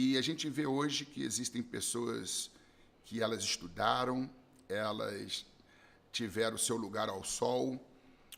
E a gente vê hoje que existem pessoas que elas estudaram, elas tiveram o seu lugar ao sol,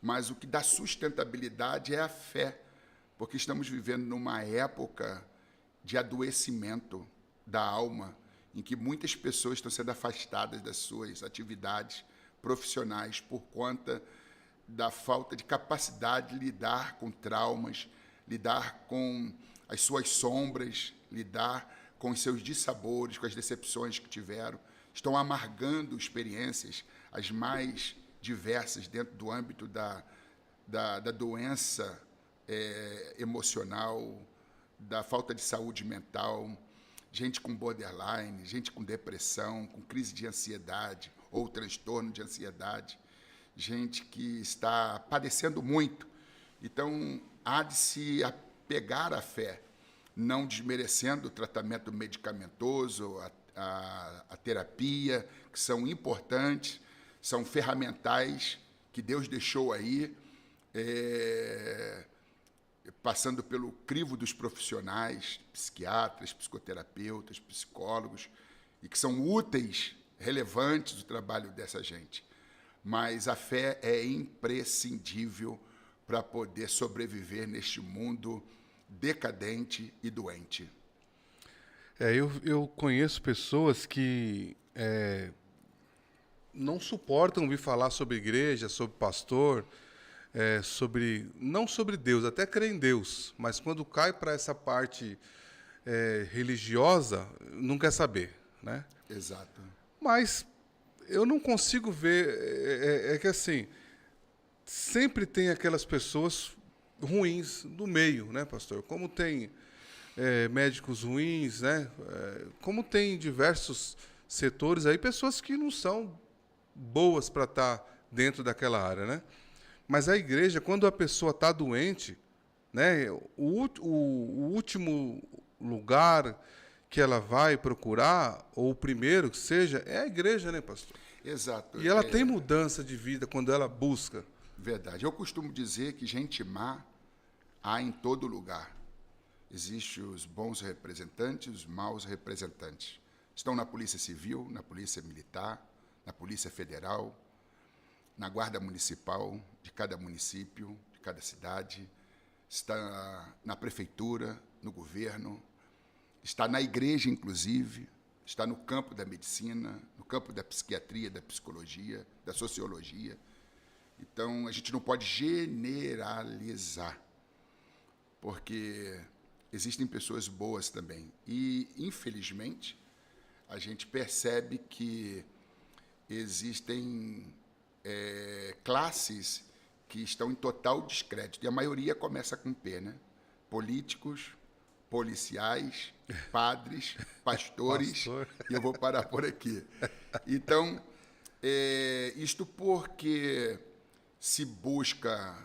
mas o que dá sustentabilidade é a fé, porque estamos vivendo numa época de adoecimento da alma, em que muitas pessoas estão sendo afastadas das suas atividades profissionais por conta da falta de capacidade de lidar com traumas, lidar com as suas sombras, lidar com os seus dissabores, com as decepções que tiveram, estão amargando experiências as mais diversas dentro do âmbito da doença emocional, da falta de saúde mental, gente com borderline, gente com depressão, com crise de ansiedade ou transtorno de ansiedade, gente que está padecendo muito. Então, há de se apegar à fé, não desmerecendo o tratamento medicamentoso, a terapia, que são importantes, são ferramentais que Deus deixou aí, passando pelo crivo dos profissionais, psiquiatras, psicoterapeutas, psicólogos, e que são úteis, relevantes o trabalho dessa gente. Mas a fé é imprescindível para poder sobreviver neste mundo decadente e doente. Eu conheço pessoas que não suportam ouvir falar sobre igreja, sobre pastor, não sobre Deus, até crê em Deus, mas quando cai para essa parte religiosa, não quer saber, né? Exato. Mas eu não consigo ver, que assim, sempre tem aquelas pessoas ruins do meio, né, pastor? Como tem médicos ruins, né? Como tem diversos setores aí, pessoas que não são boas para estar dentro daquela área, né? Mas a igreja, quando a pessoa está doente, né, o último lugar que ela vai procurar, ou o primeiro que seja, é a igreja, né, pastor? Exato. E ela tem mudança de vida quando ela busca. Verdade. Eu costumo dizer que gente má há em todo lugar. Existem os bons representantes, os maus representantes. Estão na Polícia Civil, na Polícia Militar, na Polícia Federal, na Guarda Municipal de cada município, de cada cidade, está na Prefeitura, no governo, está na igreja, inclusive, está no campo da medicina, no campo da psiquiatria, da psicologia, da sociologia. Então, a gente não pode generalizar, porque existem pessoas boas também. E, infelizmente, a gente percebe que existem classes que estão em total descrédito. E a maioria começa com P, né? Políticos, policiais, padres, pastores, e eu vou parar por aqui. Então, isto porque se busca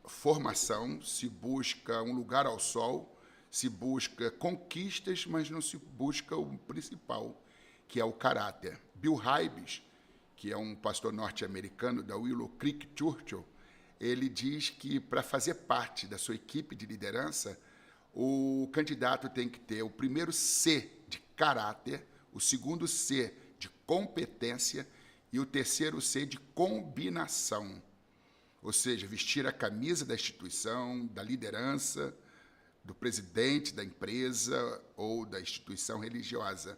formação, se busca um lugar ao sol, se busca conquistas, mas não se busca o principal, que é o caráter. Bill Hybels, que é um pastor norte-americano da Willow Creek Church, ele diz que para fazer parte da sua equipe de liderança, o candidato tem que ter o primeiro C de caráter, o segundo C de competência e o terceiro C de combinação. Ou seja, vestir a camisa da instituição, da liderança, do presidente da empresa ou da instituição religiosa.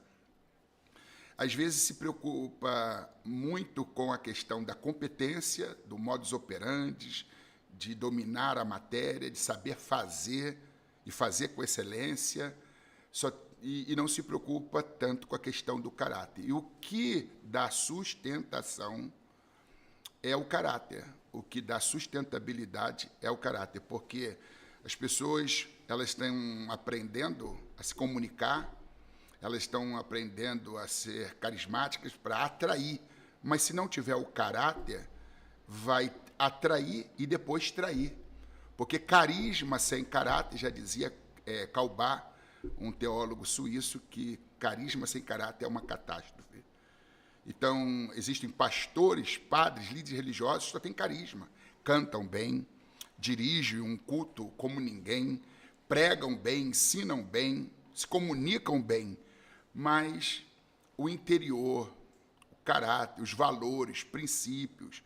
Às vezes se preocupa muito com a questão da competência, do modus operandi, de dominar a matéria, de saber fazer e fazer com excelência, e não se preocupa tanto com a questão do caráter. E o que dá sustentação é o caráter. O que dá sustentabilidade é o caráter, porque as pessoas elas estão aprendendo a se comunicar, elas estão aprendendo a ser carismáticas para atrair, mas se não tiver o caráter, vai atrair e depois trair. Porque carisma sem caráter, já dizia Kaubach, um teólogo suíço, que carisma sem caráter é uma catástrofe. Então, existem pastores, padres, líderes religiosos que só têm carisma, cantam bem, dirigem um culto como ninguém, pregam bem, ensinam bem, se comunicam bem, mas o interior, o caráter, os valores, princípios,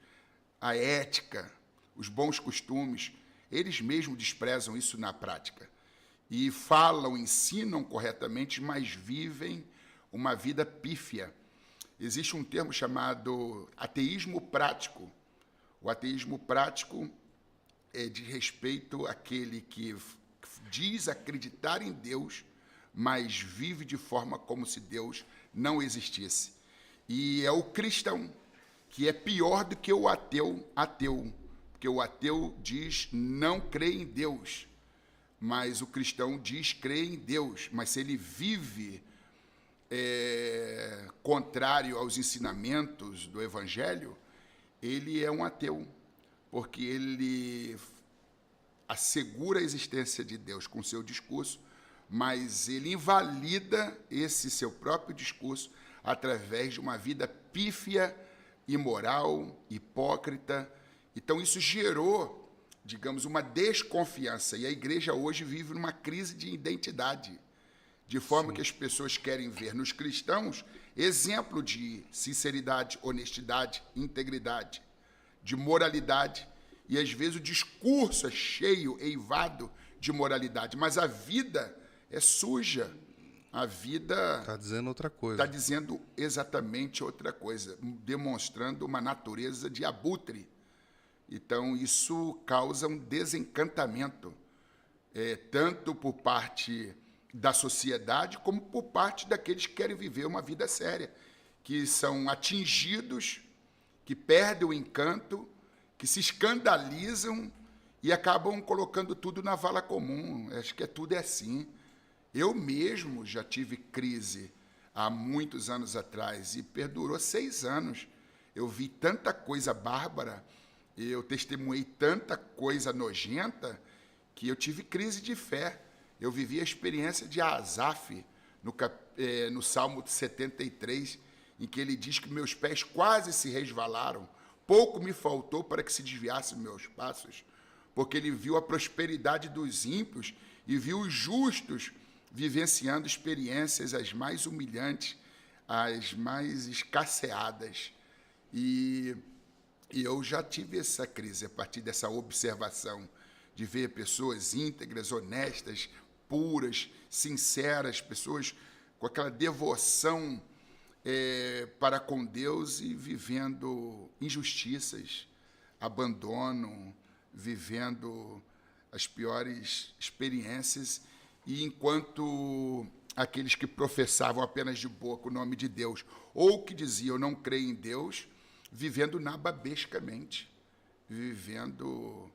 a ética, os bons costumes, eles mesmos desprezam isso na prática. E falam, ensinam corretamente, mas vivem uma vida pífia. Existe um termo chamado ateísmo prático. O ateísmo prático é de respeito àquele que diz acreditar em Deus, mas vive de forma como se Deus não existisse. E é o cristão, que é pior do que o ateu, porque o ateu diz não crê em Deus, mas o cristão diz crer em Deus, mas se ele vive contrário aos ensinamentos do Evangelho, ele é um ateu, porque ele assegura a existência de Deus com seu discurso, mas ele invalida esse seu próprio discurso através de uma vida pífia, imoral, hipócrita. Então, isso gerou, digamos, uma desconfiança. E a igreja hoje vive numa crise de identidade, de forma que as pessoas querem ver nos cristãos exemplo de sinceridade, honestidade, integridade, de moralidade. E, às vezes, o discurso é cheio, eivado de moralidade, mas a vida é suja. A vida está dizendo outra coisa. Está dizendo exatamente outra coisa, demonstrando uma natureza de abutre. Então, isso causa um desencantamento, tanto por parte da sociedade, como por parte daqueles que querem viver uma vida séria, que são atingidos, que perdem o encanto, que se escandalizam e acabam colocando tudo na vala comum. Acho que tudo é assim. Eu mesmo já tive crise há muitos anos atrás e perdurou 6 anos. Eu vi tanta coisa bárbara, eu testemunhei tanta coisa nojenta, que eu tive crise de fé. Eu vivi a experiência de Asaf, no Salmo 73, em que ele diz que meus pés quase se resvalaram, pouco me faltou para que se desviassem meus passos, porque ele viu a prosperidade dos ímpios e viu os justos vivenciando experiências as mais humilhantes, as mais escasseadas. E eu já tive essa crise a partir dessa observação, de ver pessoas íntegras, honestas, puras, sinceras, pessoas com aquela devoção para com Deus e vivendo injustiças, abandono, vivendo as piores experiências, e enquanto aqueles que professavam apenas de boca o nome de Deus, ou que diziam não creio em Deus, vivendo nababescamente, vivendo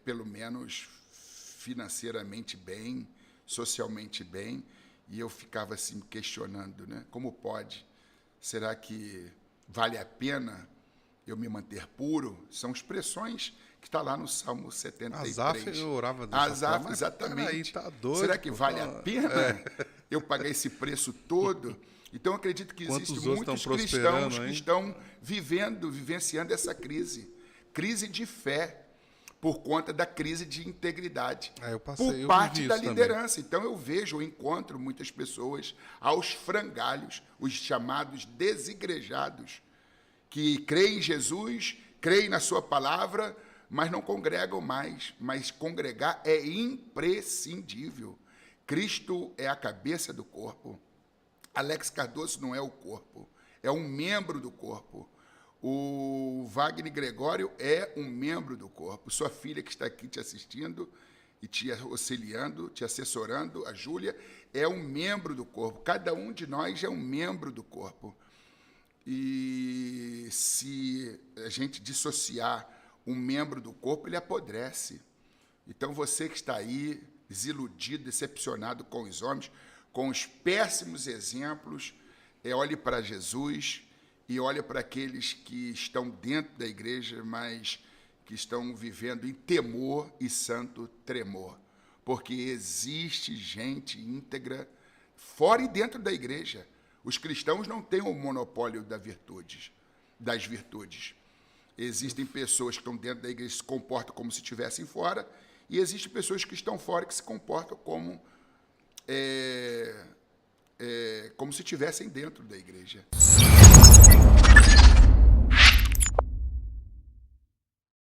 pelo menos financeiramente bem, socialmente bem, e eu ficava assim questionando, né? Como pode? Será que vale a pena eu me manter puro? São expressões que está lá no Salmo 73. Asaf orava dessa forma. Exatamente. Aí, tá doido, será que vale a pena eu pagar esse preço todo? Então, eu acredito que existem muitos cristãos que estão vivenciando essa crise de fé, por conta da crise de integridade, por parte da liderança. Também. Então, eu encontro muitas pessoas aos frangalhos, os chamados desigrejados, que creem em Jesus, creem na sua palavra, mas não congregam mais. Mas congregar é imprescindível. Cristo é a cabeça do corpo. Alex Cardoso não é o corpo, é um membro do corpo. O Wagner Gregório é um membro do corpo. Sua filha que está aqui te assistindo e te auxiliando, te assessorando, a Júlia, é um membro do corpo. Cada um de nós é um membro do corpo. E se a gente dissociar um membro do corpo, ele apodrece. Então, você que está aí, desiludido, decepcionado com os homens, com os péssimos exemplos, olhe para Jesus e olhe para aqueles que estão dentro da igreja, mas que estão vivendo em temor e santo tremor. Porque existe gente íntegra fora e dentro da igreja. Os cristãos não têm o monopólio das virtudes. Existem pessoas que estão dentro da igreja e se comportam como se estivessem fora, e existem pessoas que estão fora que se comportam como como se estivessem dentro da igreja.